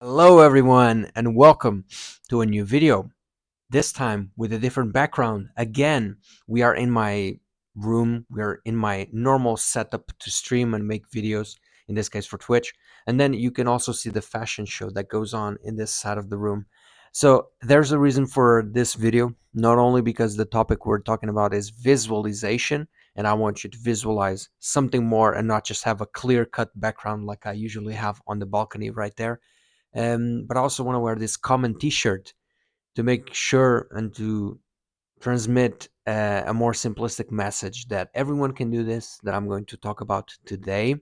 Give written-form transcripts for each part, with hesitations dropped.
Hello everyone and welcome to a new video. This time with a different background. Again, we are in my room. We're in my normal setup to stream and make videos, in this case for Twitch. And then you can also see the fashion show that goes on in this side of the room. So there's a reason for this video, not only because the topic we're talking about is visualization, and I want you to visualize something more and not just have a clear-cut background like I usually have on the balcony right there. But I also want to wear this common T-shirt to make sure and to transmit a more simplistic message that everyone can do this that I'm going to talk about today.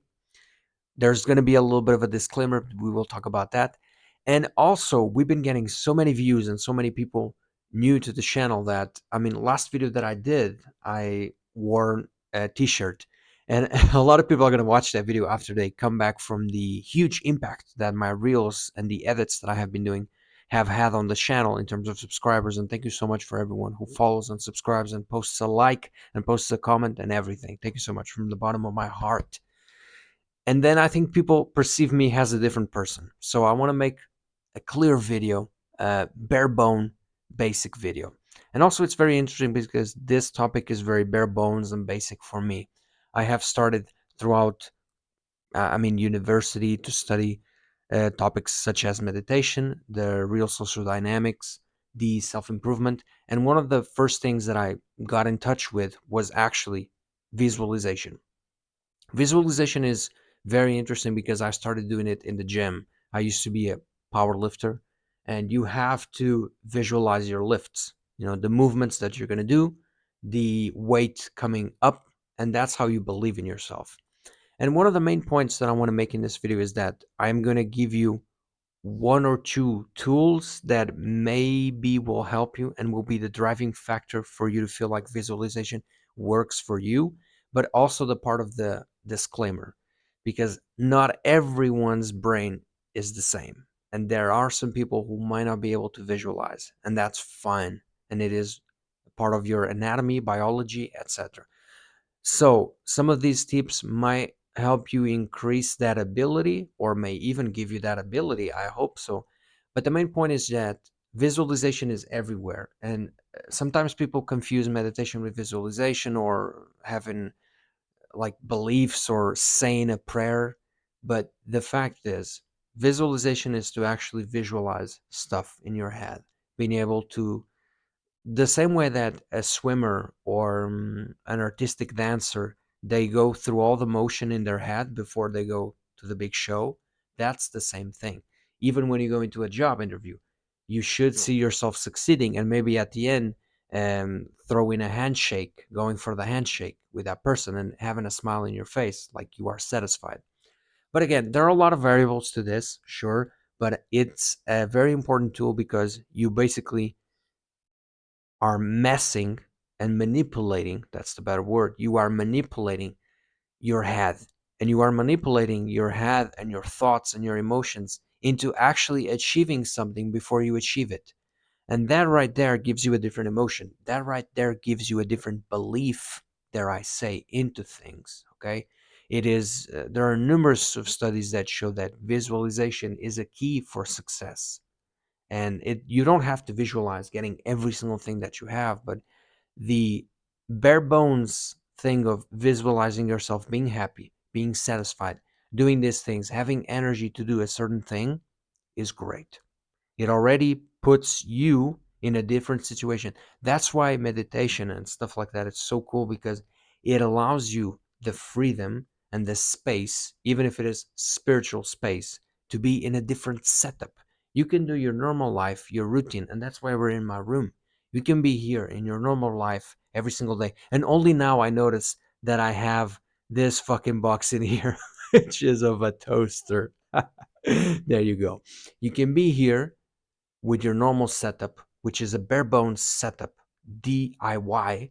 There's going to be a little bit of a disclaimer. We will talk about that. And also, we've been getting so many views and so many people new to the channel that, last video that I did, I wore a t-shirt. And a lot of people are going to watch that video after they come back from the huge impact that my reels and the edits that I have been doing have had on the channel in terms of subscribers. And thank you so much for everyone who follows and subscribes and posts a like and posts a comment and everything. Thank you so much from the bottom of my heart. And then I think people perceive me as a different person. So I want to make a clear video, bare bone, basic video. And also, it's very interesting because this topic is very bare bones and basic for me. I have started throughout, university to study topics such as meditation, the real social dynamics, the self improvement. And one of the first things that I got in touch with was actually visualization. Visualization is very interesting because I started doing it in the gym. I used to be a power lifter, and you have to visualize your lifts, the movements that you're going to do, the weight coming up, and that's how you believe in yourself. And one of the main points that I want to make in this video is that I'm going to give you one or two tools that maybe will help you and will be the driving factor for you to feel like visualization works for you, but also the part of the disclaimer, because not everyone's brain is the same. And there are some people who might not be able to visualize, and that's fine. And it is part of your anatomy, biology, etc. So, some of these tips might help you increase that ability or may even give you that ability. I hope so. But the main point is that visualization is everywhere. And sometimes people confuse meditation with visualization or having like beliefs or saying a prayer. But the fact is, visualization is to actually visualize stuff in your head, being able to the same way that a swimmer or an artistic dancer, they go through all the motion in their head before they go to the big show. That's the same thing. Even when you go into a job interview, you should see yourself succeeding and maybe at the end throw in a handshake, going for the handshake with that person and having a smile in your face like you are satisfied. But again, there are a lot of variables to this, sure, but it's a very important tool because you basically are messing and manipulating, that's the better word, you are manipulating your head, and you are manipulating your head and your thoughts and your emotions into actually achieving something before you achieve it. And that right there gives you a different emotion. That right there gives you a different belief, dare I say, into things. Okay. There are numerous of studies that show that visualization is a key for success. And you don't have to visualize getting every single thing that you have, but the bare bones thing of visualizing yourself being happy, being satisfied, doing these things, having energy to do a certain thing is great. It already puts you in a different situation. That's why meditation and stuff like that is so cool, because it allows you the freedom and the space, even if it is spiritual space, to be in a different setup. You can do your normal life, your routine, and that's why we're in my room. You can be here in your normal life every single day. And only now I notice that I have this fucking box in here, which is of a toaster. There you go. You can be here with your normal setup, which is a bare bones setup, DIY,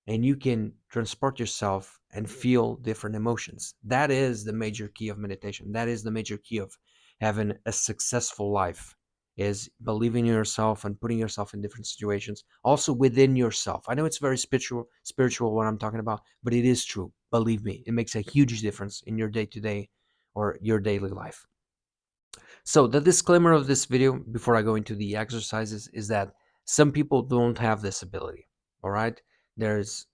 and you can transport yourself and feel different emotions. That is the major key of meditation. That is the major key of having a successful life, is believing in yourself and putting yourself in different situations, also within yourself. I know it's very spiritual what I'm talking about, but it is true. Believe me, it makes a huge difference in your day-to-day or your daily life. So the disclaimer of this video before I go into the exercises is that some people don't have this ability. All right, there's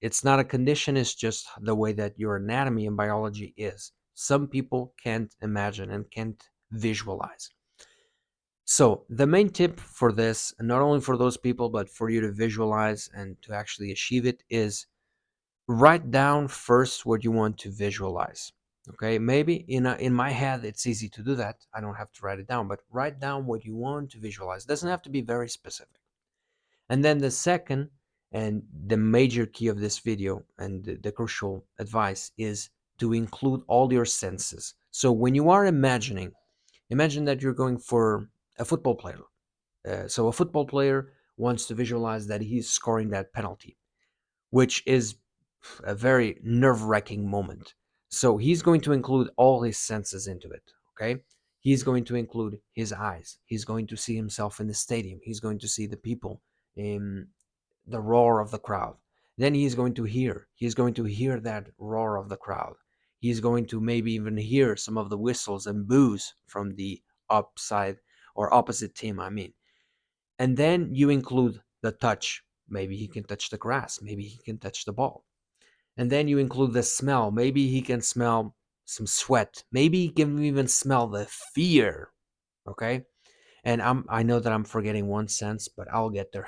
it's not a condition, it's just the way that your anatomy and biology is. Some people can't imagine and can't visualize. So the main tip for this, and not only for those people but for you to visualize and to actually achieve it, is write down first what you want to visualize. Okay, maybe in my head it's easy to do that. I don't have to write it down, but write down what you want to visualize. It doesn't have to be very specific. And then the second and the major key of this video and the crucial advice is to include all your senses. So when you are imagining, imagine that you're going for a football player. So a football player wants to visualize that he's scoring that penalty, which is a very nerve-wracking moment. So he's going to include all his senses into it, okay? He's going to include his eyes. He's going to see himself in the stadium. He's going to see the people, in the roar of the crowd. Then he's going to hear. He's going to hear that roar of the crowd. He's going to maybe even hear some of the whistles and boos from the upside or opposite team, I mean. And then you include the touch. Maybe he can touch the grass. Maybe he can touch the ball. And then you include the smell. Maybe he can smell some sweat. Maybe he can even smell the fear. Okay. And I know that I'm forgetting one sense, but I'll get there.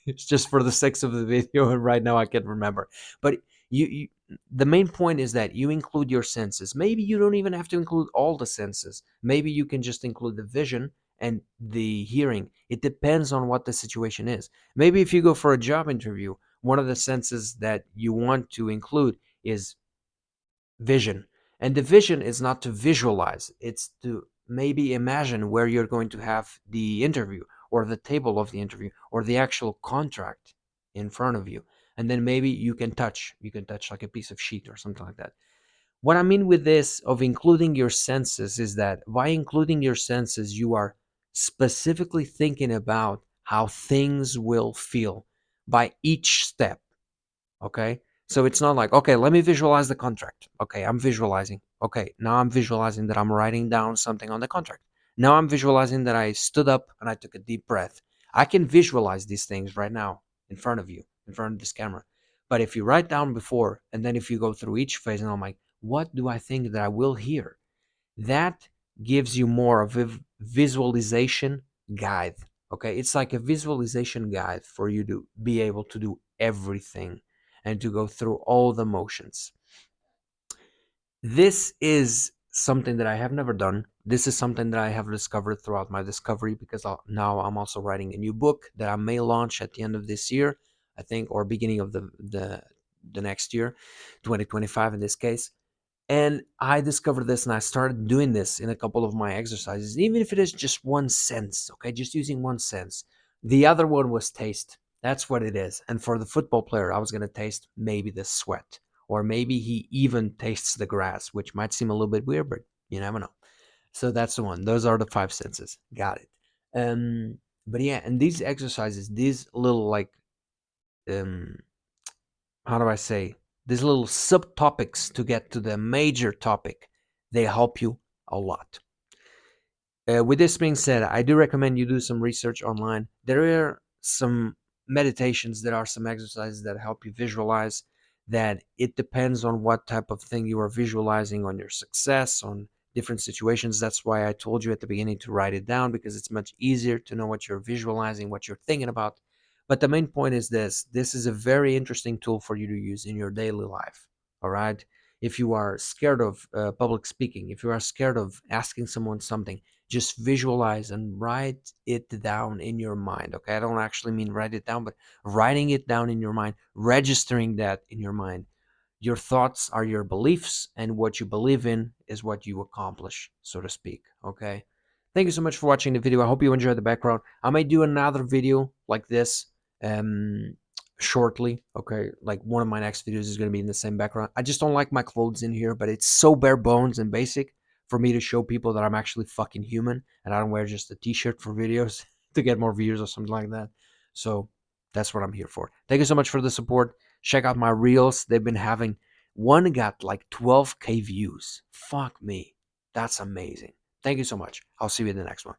It's just for the sake of the video, and right now I can't remember. But you the main point is that you include your senses. Maybe you don't even have to include all the senses. Maybe you can just include the vision and the hearing. It depends on what the situation is. Maybe if you go for a job interview, one of the senses that you want to include is vision. And the vision is not to visualize, it's to maybe imagine where you're going to have the interview, or the table of the interview, or the actual contract in front of you. And then maybe you can touch like a piece of sheet or something like that. What I mean with this of including your senses is that by including your senses, you are specifically thinking about how things will feel by each step. Okay. So it's not like, okay, let me visualize the contract. Okay, I'm visualizing. Okay, now I'm visualizing that I'm writing down something on the contract. Now I'm visualizing that I stood up and I took a deep breath. I can visualize these things right now in front of you, in front of this camera. But if you write down before, and then if you go through each phase, and I'm like, what do I think that I will hear? That gives you more of a visualization guide. Okay, it's like a visualization guide for you to be able to do everything and to go through all the motions. This is something that I have never done. This is something that I have discovered throughout my discovery, because now I'm also writing a new book that I may launch at the end of this year, I think, or beginning of the next year, 2025 in this case. And I discovered this and I started doing this in a couple of my exercises, even if it is just one sense, okay, just using one sense. The other one was taste. That's what it is. And for the football player, I was going to taste maybe the sweat, or maybe he even tastes the grass, which might seem a little bit weird, but you never know. So that's the one. Those are the five senses. Got it. But yeah, and these exercises, these little like um how do I say, these little subtopics to get to the major topic, they help you a lot. With this being said, I do recommend you do some research online. There are some meditations, there are some exercises that help you visualize. That it depends on what type of thing you are visualizing, on your success, on different situations. That's why I told you at the beginning to write it down, because it's much easier to know what you're visualizing, what you're thinking about. But the main point is this is a very interesting tool for you to use in your daily life. All right. If you are scared of public speaking, if you are scared of asking someone something, just visualize and write it down in your mind. Okay, I don't actually mean write it down, but writing it down in your mind, registering that in your mind. Your thoughts are your beliefs, and what you believe in is what you accomplish, so to speak. Okay, thank you so much for watching the video. I hope you enjoyed the background. I may do another video like this um shortly. Okay, like one of my next videos is going to be in the same background. I just don't like my clothes in here, but it's so bare bones and basic for me to show people that I'm actually fucking human, and I don't wear just a t-shirt for videos to get more views or something like that. So that's what I'm here for. Thank you so much for the support. Check out my reels. They've been having, one got like 12K views. Fuck me. That's amazing. Thank you so much. I'll see you in the next one.